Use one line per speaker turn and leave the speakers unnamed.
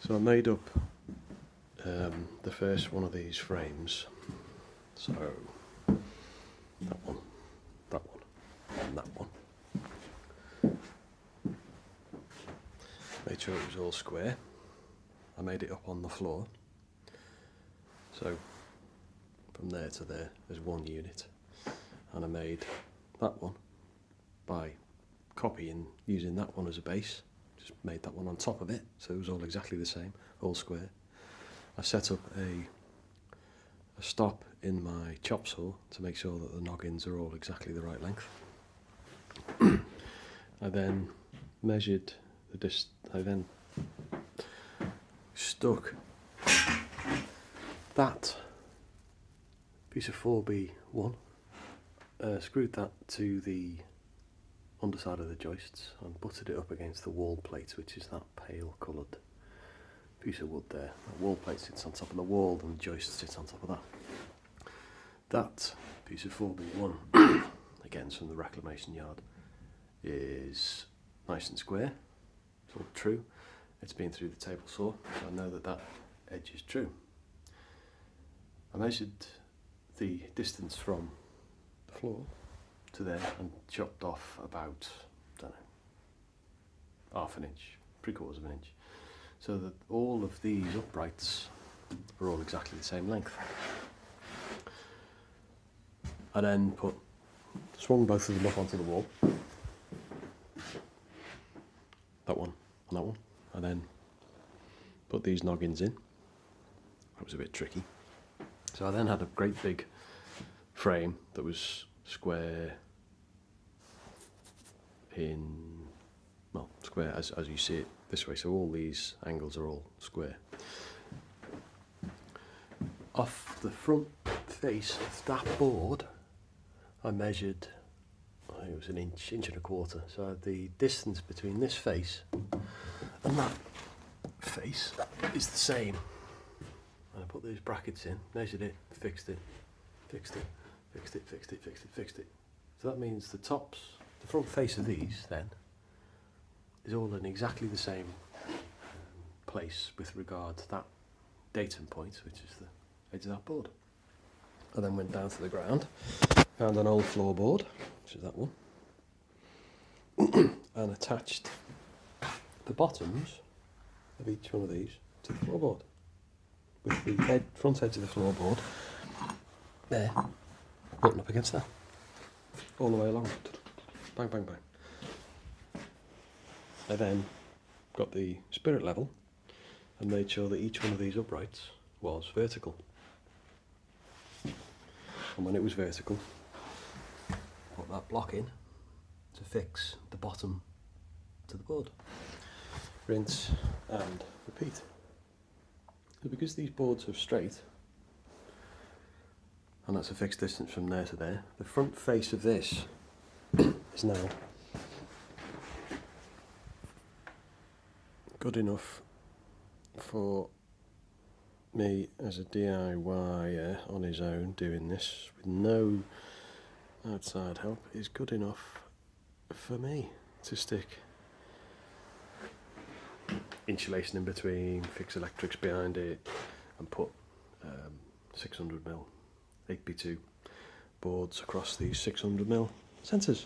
So I made up the first one of these frames. So that one, and that one. Made sure it was all square. I made it up on the floor. So from there to there, there's one unit. And I made that one by copying, using that one as a base. Just made that one on top of it, so it was all exactly the same, all square. I set up a stop in my chop saw to make sure that the noggins are all exactly the right length. I then measured the I then stuck that piece of 4B1, screwed that to the underside of the joists and butted it up against the wall plate, which is that pale coloured piece of wood there. The wall plate sits on top of the wall and the joist sits on top of that. That piece of 4B1, again from the reclamation yard, is nice and square. It's all true. It's been through the table saw, so I know that that edge is true. I measured the distance from the floor to there and chopped off about, I don't know, half an inch, 3/4 of an inch, so that all of these uprights are all exactly the same length. I then swung both of them up onto the wall, that one and that one, and then put these noggins in. That was a bit tricky. So I then had a great big frame that was square square as you see it this way, so all these angles are all square. Off the front face of that board I measured, I think it was an inch and a quarter, so the distance between this face and that face is the same. And I put these brackets in, measured it, fixed it, fixed it, fixed it, fixed it, fixed it, fixed it. So that means the front face of these then is all in exactly the same place with regard to that datum point, which is the edge of that board. I then went down to the ground, found an old floorboard, which is that one, and attached the bottoms of each one of these to the floorboard, with the front edge of the floorboard there, button up against that, all the way along, bang, bang, bang. I then got the spirit level and made sure that each one of these uprights was vertical. And when it was vertical, put that block in to fix the bottom to the board. Rinse and repeat. So because these boards are straight, and that's a fixed distance from there to there, the front face of this is now good enough for me as a DIYer on his own doing this with no outside help, is good enough for me to stick insulation in between, fix electrics behind it, and put 600mm 8x2 boards across these 600mm sensors.